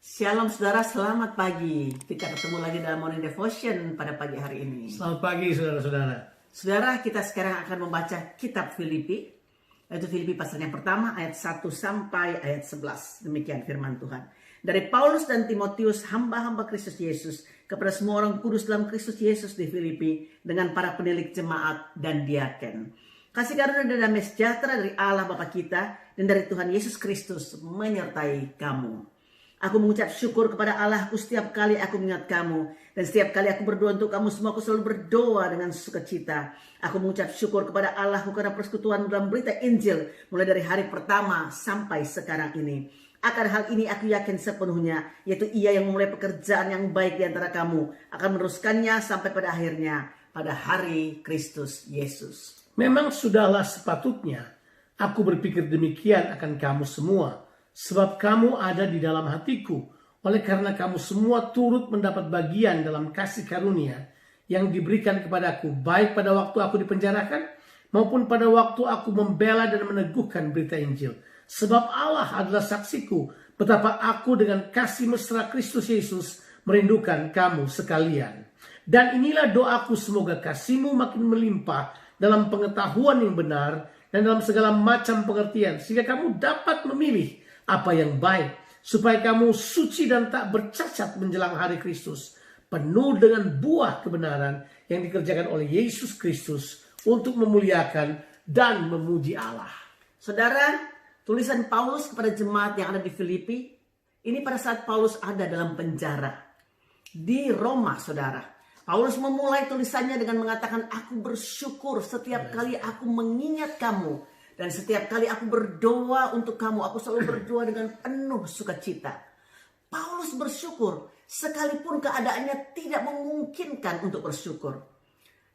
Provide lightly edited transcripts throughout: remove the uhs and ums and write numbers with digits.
Shalom saudara, selamat pagi. Kita ketemu lagi dalam Morning Devotion pada pagi hari ini. Selamat pagi saudara-saudara. Saudara, kita sekarang akan membaca kitab Filipi. Yaitu Filipi pasal yang pertama ayat 1 sampai ayat 11. Demikian firman Tuhan. Dari Paulus dan Timotius, hamba-hamba Kristus Yesus, kepada semua orang kudus dalam Kristus Yesus di Filipi, dengan para penilik jemaat dan diaken. Kasih karunia dan damai sejahtera dari Allah Bapa kita dan dari Tuhan Yesus Kristus menyertai kamu. Aku mengucap syukur kepada Allahku setiap kali aku mengingat kamu. Dan setiap kali aku berdoa untuk kamu semua, aku selalu berdoa dengan sukacita. Aku mengucap syukur kepada Allahku karena persekutuan dalam berita Injil, mulai dari hari pertama sampai sekarang ini. Akan hal ini aku yakin sepenuhnya, yaitu Ia yang memulai pekerjaan yang baik di antara kamu akan meneruskannya sampai pada akhirnya, pada hari Kristus Yesus. Memang sudahlah sepatutnya aku berpikir demikian akan kamu semua. Sebab kamu ada di dalam hatiku, oleh karena kamu semua turut mendapat bagian dalam kasih karunia yang diberikan kepadaku, baik pada waktu aku dipenjarakan, maupun pada waktu aku membela dan meneguhkan berita Injil. Sebab Allah adalah saksiku, betapa aku dengan kasih mesra Kristus Yesus merindukan kamu sekalian. Dan inilah doaku, semoga kasihmu makin melimpah dalam pengetahuan yang benar dan dalam segala macam pengertian, sehingga kamu dapat memilih apa yang baik, supaya kamu suci dan tak bercacat menjelang hari Kristus, penuh dengan buah kebenaran yang dikerjakan oleh Yesus Kristus untuk memuliakan dan memuji Allah. Saudara, tulisan Paulus kepada jemaat yang ada di Filipi, ini pada saat Paulus ada dalam penjara di Roma, saudara. Paulus memulai tulisannya dengan mengatakan, aku bersyukur setiap kali aku mengingat kamu. Dan setiap kali aku berdoa untuk kamu, aku selalu berdoa dengan penuh sukacita. Paulus bersyukur sekalipun keadaannya tidak memungkinkan untuk bersyukur.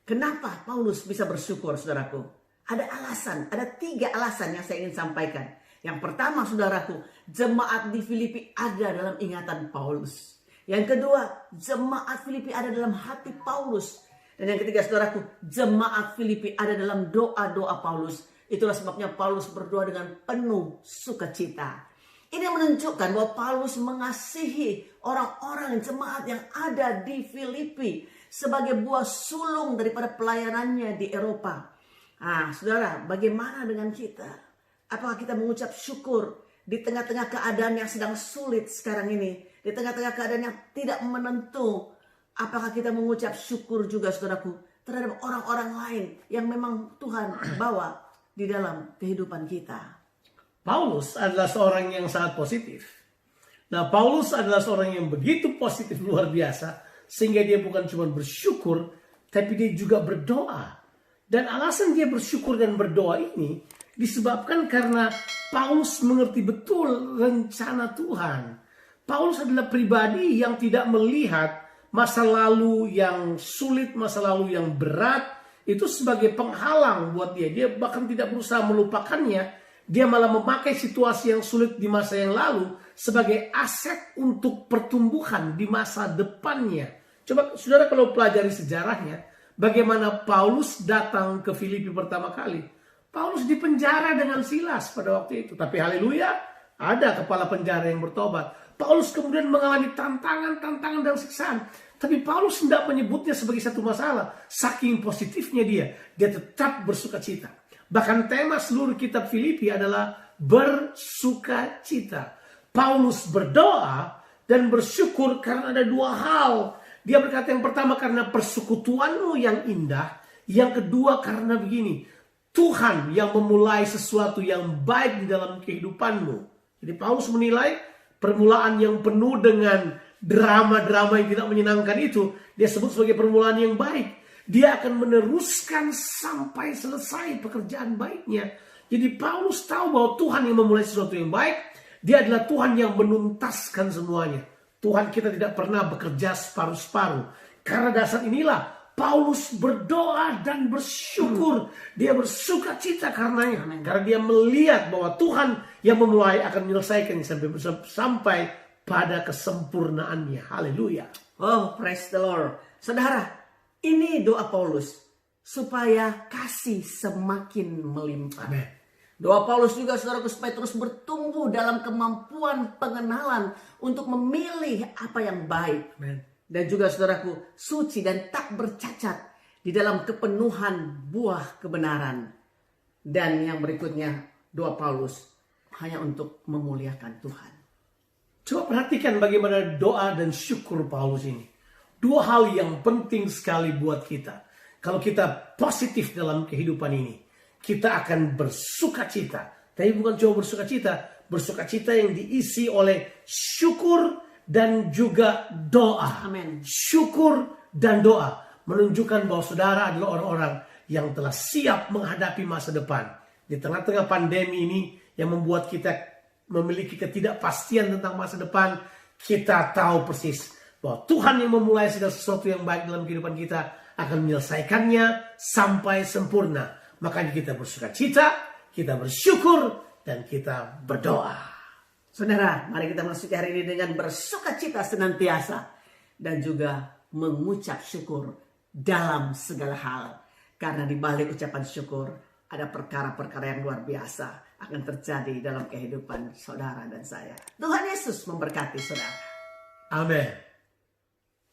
Kenapa Paulus bisa bersyukur, saudaraku? Ada alasan, ada 3 alasan yang saya ingin sampaikan. Yang pertama, saudaraku, jemaat di Filipi ada dalam ingatan Paulus. Yang kedua, jemaat Filipi ada dalam hati Paulus. Dan yang ketiga, saudaraku, jemaat Filipi ada dalam doa-doa Paulus. Itulah sebabnya Paulus berdoa dengan penuh sukacita. Ini menunjukkan bahwa Paulus mengasihi orang-orang jemaat yang ada di Filipi sebagai buah sulung daripada pelayanannya di Eropa. Saudara, bagaimana dengan kita? Apakah kita mengucap syukur di tengah-tengah keadaan yang sedang sulit sekarang ini? Di tengah-tengah keadaan yang tidak menentu. Apakah kita mengucap syukur juga, saudaraku, terhadap orang-orang lain yang memang Tuhan bawa di dalam kehidupan kita? Paulus adalah seorang yang sangat positif. Nah, Paulus adalah seorang yang begitu positif luar biasa, sehingga dia bukan cuma bersyukur, tapi dia juga berdoa. Dan alasan dia bersyukur dan berdoa ini disebabkan karena Paulus mengerti betul rencana Tuhan. Paulus adalah pribadi yang tidak melihat masa lalu yang sulit, masa lalu yang berat, itu sebagai penghalang buat dia. Dia bahkan tidak berusaha melupakannya. Dia malah memakai situasi yang sulit di masa yang lalu sebagai aset untuk pertumbuhan di masa depannya. Coba saudara kalau pelajari sejarahnya, bagaimana Paulus datang ke Filipi pertama kali. Paulus dipenjara dengan Silas pada waktu itu. Tapi haleluya, ada kepala penjara yang bertobat. Paulus kemudian mengalami tantangan dan siksaan. Tapi Paulus tidak menyebutnya sebagai satu masalah. Saking positifnya dia tetap bersukacita. Bahkan tema seluruh kitab Filipi adalah bersukacita. Paulus berdoa dan bersyukur karena ada 2 hal. Dia berkata yang pertama karena persekutuanmu yang indah. Yang kedua karena begini, Tuhan yang memulai sesuatu yang baik di dalam kehidupanmu. Jadi Paulus menilai permulaan yang penuh dengan drama-drama yang tidak menyenangkan itu, dia sebut sebagai permulaan yang baik. Dia akan meneruskan sampai selesai pekerjaan baiknya. Jadi Paulus tahu bahwa Tuhan yang memulai sesuatu yang baik, dia adalah Tuhan yang menuntaskan semuanya. Tuhan kita tidak pernah bekerja separuh-separuh. Karena dasar inilah Paulus berdoa dan bersyukur. Dia bersukacita karenanya. Karena dia melihat bahwa Tuhan yang memulai akan menyelesaikannya sampai pada kesempurnaannya. Haleluya. Oh, praise the Lord. Saudara, ini doa Paulus supaya kasih semakin melimpah. Amen. Doa Paulus juga saudaraku supaya terus bertumbuh dalam kemampuan pengenalan untuk memilih apa yang baik. Amen. Dan juga saudaraku suci dan tak bercacat di dalam kepenuhan buah kebenaran. Dan yang berikutnya doa Paulus hanya untuk memuliakan Tuhan. Coba perhatikan bagaimana doa dan syukur Paulus ini. Dua hal yang penting sekali buat kita. Kalau kita positif dalam kehidupan ini, kita akan bersuka cita. Tapi bukan cuma bersuka cita yang diisi oleh syukur dan juga doa. Amin. Syukur dan doa menunjukkan bahwa saudara adalah orang-orang yang telah siap menghadapi masa depan. Di tengah-tengah pandemi ini yang membuat kita memiliki ketidakpastian tentang masa depan, kita tahu persis bahwa Tuhan yang memulai segala sesuatu yang baik dalam kehidupan kita akan menyelesaikannya sampai sempurna. Makanya kita bersuka cita, kita bersyukur, dan kita berdoa. Saudara, mari kita masuk hari ini dengan bersuka cita senantiasa. Dan juga mengucap syukur dalam segala hal. Karena di balik ucapan syukur, ada perkara-perkara yang luar biasa akan terjadi dalam kehidupan saudara dan saya. Tuhan Yesus memberkati saudara. Amin.